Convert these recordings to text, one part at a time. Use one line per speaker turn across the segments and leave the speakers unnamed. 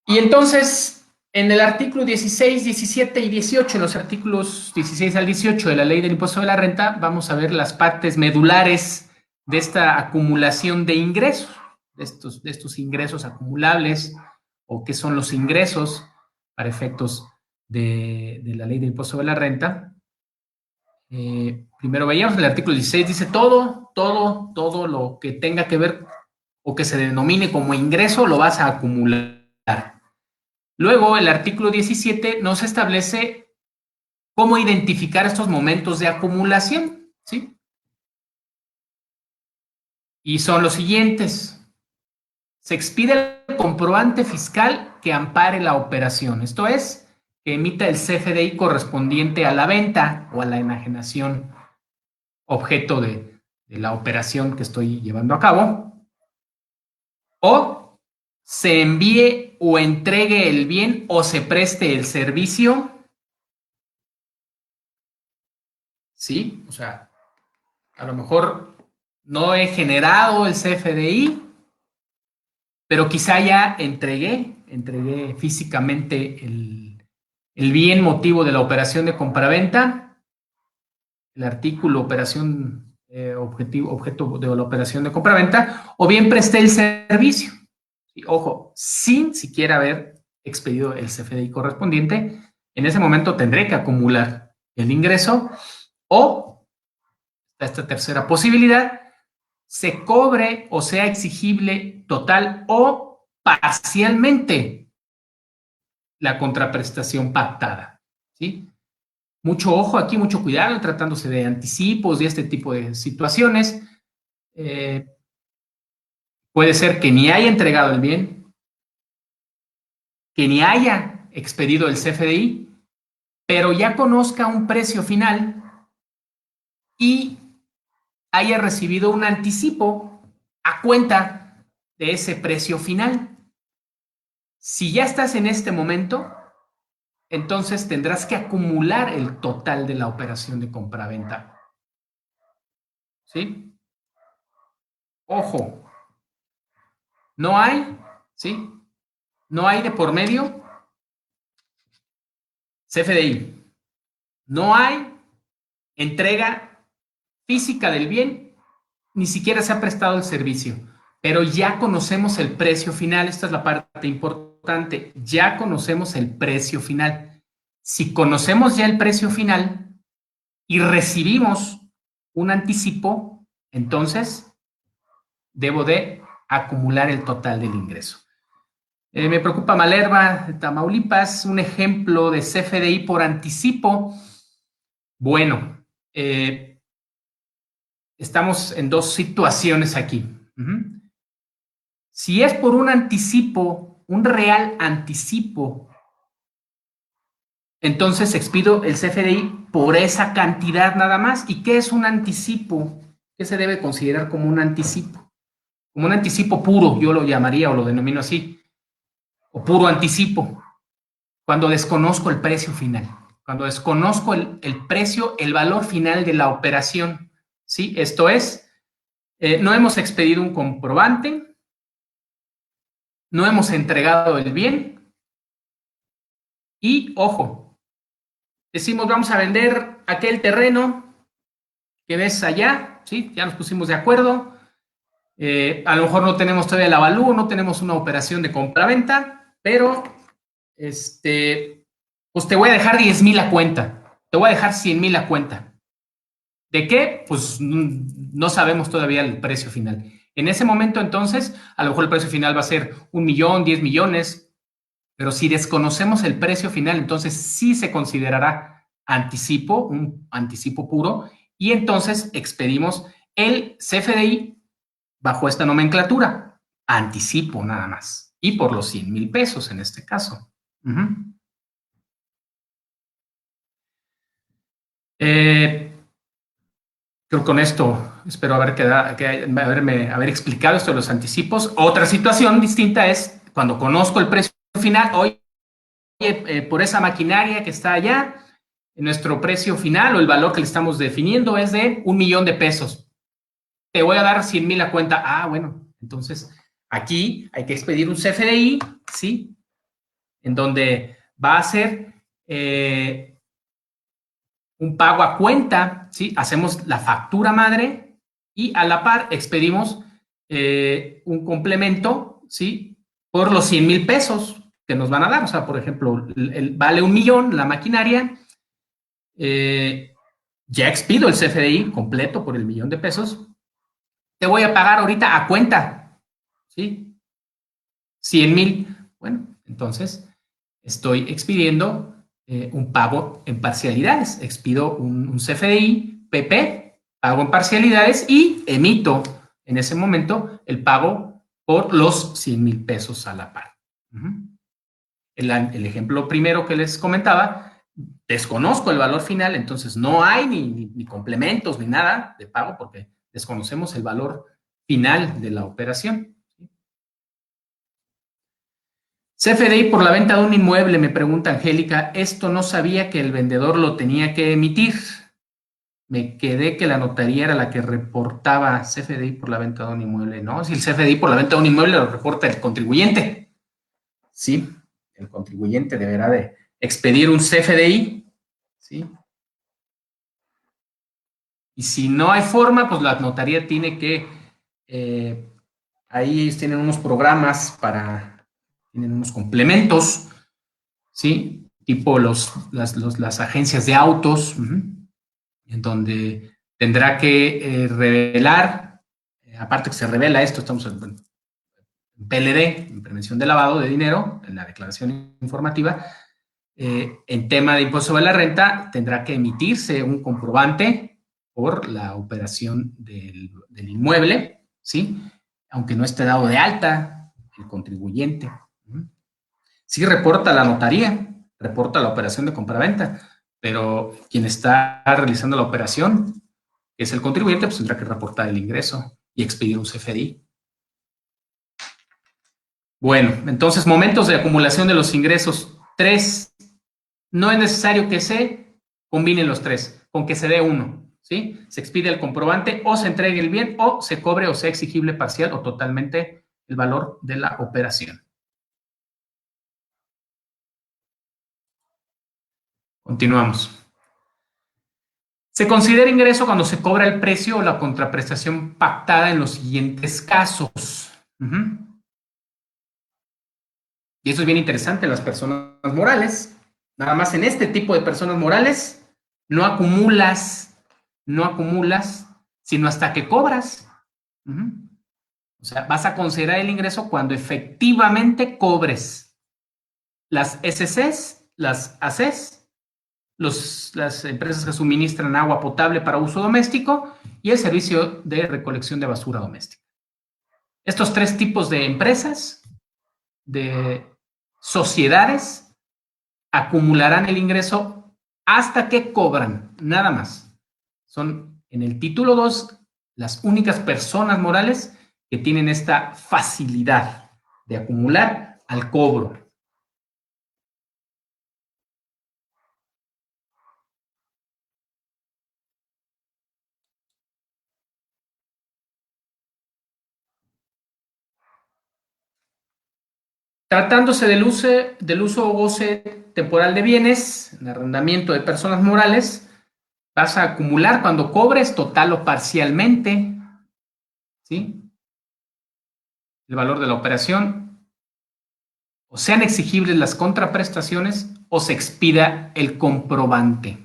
Y entonces, en el artículo 16, 17 y 18, en los artículos 16 al 18 de la Ley del Impuesto de la Renta, vamos a ver las partes medulares de esta acumulación de ingresos, de estos ingresos acumulables, o qué son los ingresos para efectos de la Ley del Impuesto de la Renta. Primero veíamos el artículo 16, dice todo lo que tenga que ver o que se denomine como ingreso lo vas a acumular. Luego, el artículo 17 nos establece cómo identificar estos momentos de acumulación, ¿sí? Y son los siguientes. Se expide el comprobante fiscal que ampare la operación. Esto es, que emita el CFDI correspondiente a la venta o a la enajenación objeto de la operación que estoy llevando a cabo. O se envíe o entregue el bien o se preste el servicio. ¿Sí? O sea, a lo mejor no he generado el CFDI, pero quizá ya entregué físicamente el bien motivo de la operación de compraventa, el artículo operación objeto de la operación de compraventa, o bien presté el servicio. ¿Sí? Ojo, sin siquiera haber expedido el CFDI correspondiente, en ese momento tendré que acumular el ingreso o esta tercera posibilidad, se cobre o sea exigible total o parcialmente la contraprestación pactada. ¿Sí? Mucho ojo aquí, mucho cuidado, tratándose de anticipos y este tipo de situaciones. Puede ser que ni haya entregado el bien, que ni haya expedido el CFDI, pero ya conozca un precio final y haya recibido un anticipo a cuenta de ese precio final. Si ya estás en este momento, entonces tendrás que acumular el total de la operación de compraventa. ¿Sí? Ojo, no hay, ¿sí? No hay de por medio CFDI. No hay entrega física del bien, ni siquiera se ha prestado el servicio. Pero ya conocemos el precio final. Esta es la parte importante. Ya conocemos el precio final. Si conocemos ya el precio final y recibimos un anticipo, entonces debo de acumular el total del ingreso. Me preocupa Malerva, Tamaulipas, un ejemplo de CFDI por anticipo. Bueno, estamos en dos situaciones aquí. Si es por un anticipo, un real anticipo, entonces expido el CFDI por esa cantidad nada más. ¿Y qué es un anticipo? ¿Qué se debe considerar como un anticipo? Como un anticipo puro, yo lo llamaría o lo denomino así, o puro anticipo, cuando desconozco el precio final, cuando desconozco el precio, el valor final de la operación. ¿Sí? Esto es, no hemos expedido un comprobante, no hemos entregado el bien y, ojo, decimos vamos a vender aquel terreno que ves allá, ¿sí? Ya nos pusimos de acuerdo, a lo mejor no tenemos todavía el avalúo, no tenemos una operación de compra-venta, pero pues te voy a dejar 10,000 a cuenta, te voy a dejar 100,000 a cuenta. ¿De qué? Pues no sabemos todavía el precio final. En ese momento, entonces, a lo mejor el precio final va a ser 1,000,000, 10 millones, pero si desconocemos el precio final, entonces sí se considerará anticipo, un anticipo puro, y entonces expedimos el CFDI bajo esta nomenclatura, anticipo nada más, y por los 100,000 pesos en este caso. Creo que con esto espero haber explicado esto de los anticipos. Otra situación distinta es cuando conozco el precio final, oye, por esa maquinaria que está allá, nuestro precio final o el valor que le estamos definiendo es de 1,000,000 de pesos. Te voy a dar 100,000 a cuenta. Ah, bueno, entonces aquí hay que expedir un CFDI, ¿sí? en donde va a ser un pago a cuenta, ¿sí? Hacemos la factura madre y a la par expedimos un complemento, ¿sí? Por los 100,000 pesos que nos van a dar. O sea, por ejemplo, vale 1,000,000 la maquinaria, ya expido el CFDI completo por el 1,000,000 de pesos, te voy a pagar ahorita a cuenta, ¿sí? 100,000. Bueno, entonces estoy expidiendo un pago en parcialidades. Expido un CFDI, PP, pago en parcialidades y emito en ese momento el pago por los 100,000 pesos a la par. El ejemplo primero que les comentaba, desconozco el valor final, entonces no hay ni complementos ni nada de pago porque desconocemos el valor final de la operación. CFDI por la venta de un inmueble, me pregunta Angélica, esto no sabía que el vendedor lo tenía que emitir. Me quedé que la notaría era la que reportaba CFDI por la venta de un inmueble. No, si el CFDI por la venta de un inmueble lo reporta el contribuyente. Sí, el contribuyente deberá de expedir un CFDI, ¿sí? Y si no hay forma, pues la notaría tiene que, ahí ellos tienen unos programas tienen unos complementos, ¿sí? Tipo las agencias de autos, en donde tendrá que revelar, aparte que se revela esto, estamos en PLD, en prevención de lavado de dinero, en la declaración informativa, en tema de impuesto sobre la renta, tendrá que emitirse un comprobante por la operación del inmueble, ¿sí? Aunque no esté dado de alta el contribuyente. Sí reporta la notaría, reporta la operación de compraventa, pero quien está realizando la operación, que es el contribuyente, pues tendrá que reportar el ingreso y expedir un CFDI. Bueno, entonces, momentos de acumulación de los ingresos. 3. No es necesario que se combinen los 3, con que se dé uno, ¿sí? Se expide el comprobante o se entregue el bien o se cobre o sea exigible parcial o totalmente el valor de la operación. Continuamos. Se considera ingreso cuando se cobra el precio o la contraprestación pactada en los siguientes casos. Y eso es bien interesante en las personas morales. Nada más en este tipo de personas morales no acumulas, sino hasta que cobras. O sea, vas a considerar el ingreso cuando efectivamente cobres las SCs, las ACs, las empresas que suministran agua potable para uso doméstico y el servicio de recolección de basura doméstica. Estos 3 tipos de empresas, de sociedades, acumularán el ingreso hasta que cobran, nada más. Son en el título 2 las únicas personas morales que tienen esta facilidad de acumular al cobro. Tratándose del uso o goce temporal de bienes, el arrendamiento de personas morales, vas a acumular cuando cobres total o parcialmente, ¿sí? El valor de la operación, o sean exigibles las contraprestaciones o se expida el comprobante.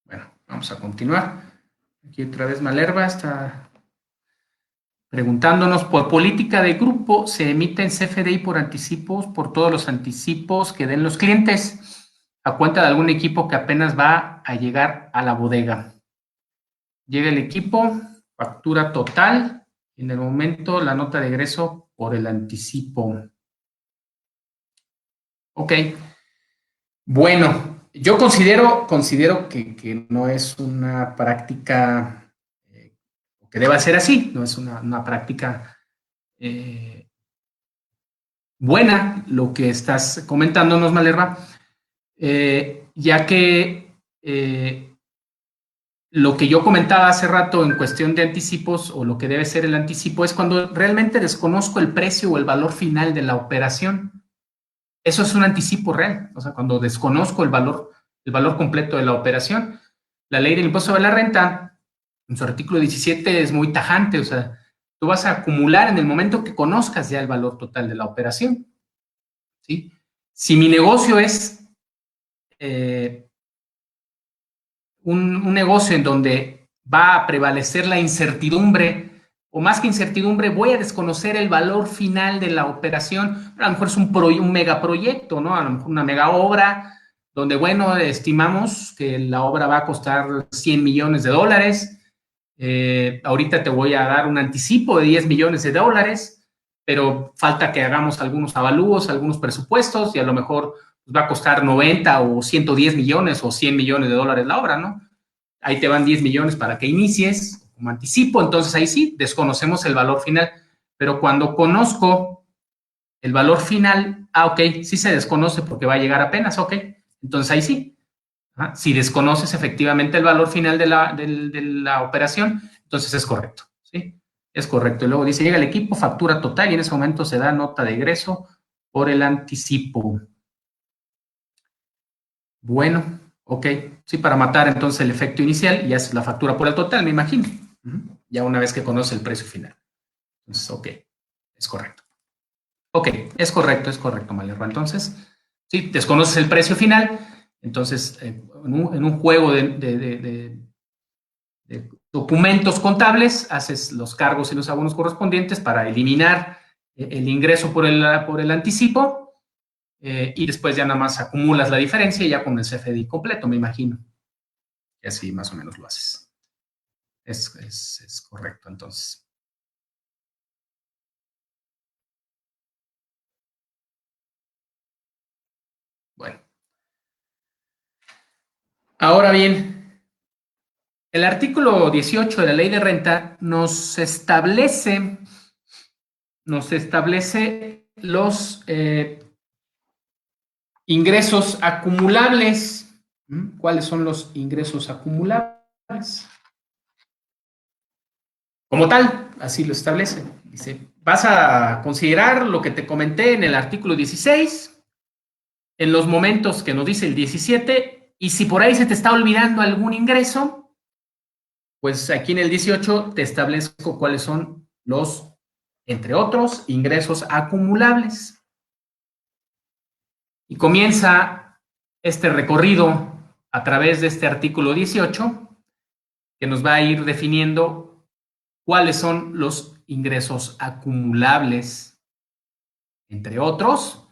Bueno, vamos a continuar. Aquí otra vez Malerva está preguntándonos, por política de grupo, se emiten CFDI por anticipos, por todos los anticipos que den los clientes, a cuenta de algún equipo que apenas va a llegar a la bodega. Llega el equipo, factura total, y en el momento la nota de egreso por el anticipo. Ok. Bueno, yo considero que no es una práctica que deba ser así, no es una práctica buena lo que estás comentándonos, Malerva, ya que lo que yo comentaba hace rato en cuestión de anticipos, o lo que debe ser el anticipo, es cuando realmente desconozco el precio o el valor final de la operación. Eso es un anticipo real, o sea, cuando desconozco el valor completo de la operación. La ley del impuesto sobre la renta, en su artículo 17, es muy tajante, o sea, tú vas a acumular en el momento que conozcas ya el valor total de la operación, ¿sí? Si mi negocio es un negocio en donde va a prevalecer la incertidumbre, o más que incertidumbre, voy a desconocer el valor final de la operación. A lo mejor es un megaproyecto, ¿no? A lo mejor una mega obra, donde, bueno, estimamos que la obra va a costar 100 millones de dólares. Ahorita te voy a dar un anticipo de 10 millones de dólares, pero falta que hagamos algunos avalúos, algunos presupuestos, y a lo mejor va a costar 90 o 110 millones o 100 millones de dólares la obra, ¿no? Ahí te van 10 millones para que inicies como anticipo, entonces ahí sí, desconocemos el valor final, pero cuando conozco el valor final, ok, sí se desconoce porque va a llegar apenas, ok, entonces ahí sí. Si desconoces efectivamente el valor final de la operación, entonces es correcto, ¿sí? Es correcto. Y luego dice, llega el equipo, factura total y en ese momento se da nota de egreso por el anticipo. Bueno, ok. Sí, para matar entonces el efecto inicial y haces la factura por el total, me imagino. Ya una vez que conoce el precio final. Entonces, ok, es correcto. Ok, es correcto, Malerva. Entonces, sí, desconoces el precio final, entonces en un juego de documentos contables haces los cargos y los abonos correspondientes para eliminar el ingreso por el anticipo, y después ya nada más acumulas la diferencia y ya con el CFDI completo, me imagino. Y así más o menos lo haces. Es correcto, entonces. Bueno. Ahora bien, el artículo 18 de la Ley de Renta nos establece los ingresos acumulables. ¿Cuáles son los ingresos acumulables? Como tal, así lo establece. Dice, vas a considerar lo que te comenté en el artículo 16, en los momentos que nos dice el 17, y si por ahí se te está olvidando algún ingreso, pues aquí en el 18 te establezco cuáles son los, entre otros, ingresos acumulables. Y comienza este recorrido a través de este artículo 18, que nos va a ir definiendo cuáles son los ingresos acumulables, entre otros.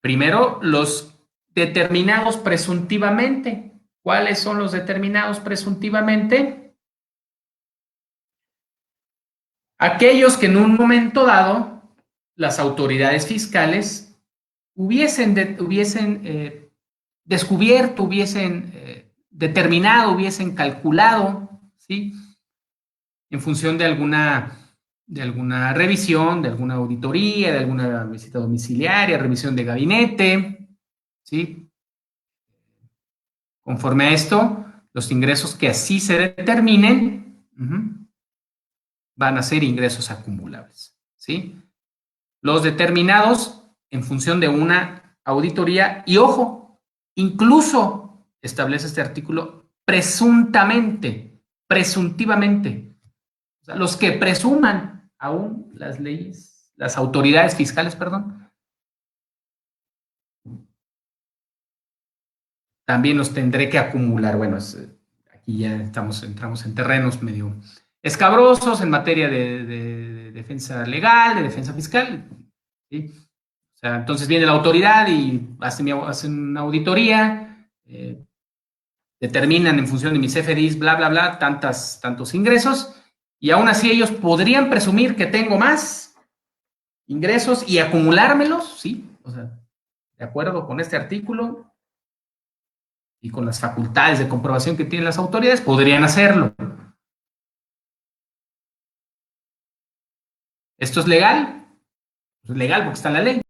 Primero, los determinados presuntivamente. ¿Cuáles son los determinados presuntivamente? Aquellos que en un momento dado las autoridades fiscales hubiesen descubierto, hubiesen determinado, hubiesen calculado, ¿sí? En función de alguna revisión, de alguna auditoría, de alguna visita domiciliaria, revisión de gabinete, ¿sí? Conforme a esto, los ingresos que así se determinen van a ser ingresos acumulables, ¿sí? Los determinados en función de una auditoría y, ojo, incluso establece este artículo presuntamente, presuntivamente. O sea, los que presuman aún las leyes, las autoridades fiscales, perdón, también los tendré que acumular. Bueno, aquí ya entramos en terrenos medio escabrosos en materia de defensa legal, de defensa fiscal, ¿sí? O sea, entonces viene la autoridad y hace una auditoría, determinan en función de mis CFDIs, bla, bla, bla, tantos ingresos, y aún así ellos podrían presumir que tengo más ingresos y acumulármelos, ¿sí? O sea, de acuerdo con este artículo y con las facultades de comprobación que tienen las autoridades, podrían hacerlo. ¿Esto es legal? Es legal porque está en la ley.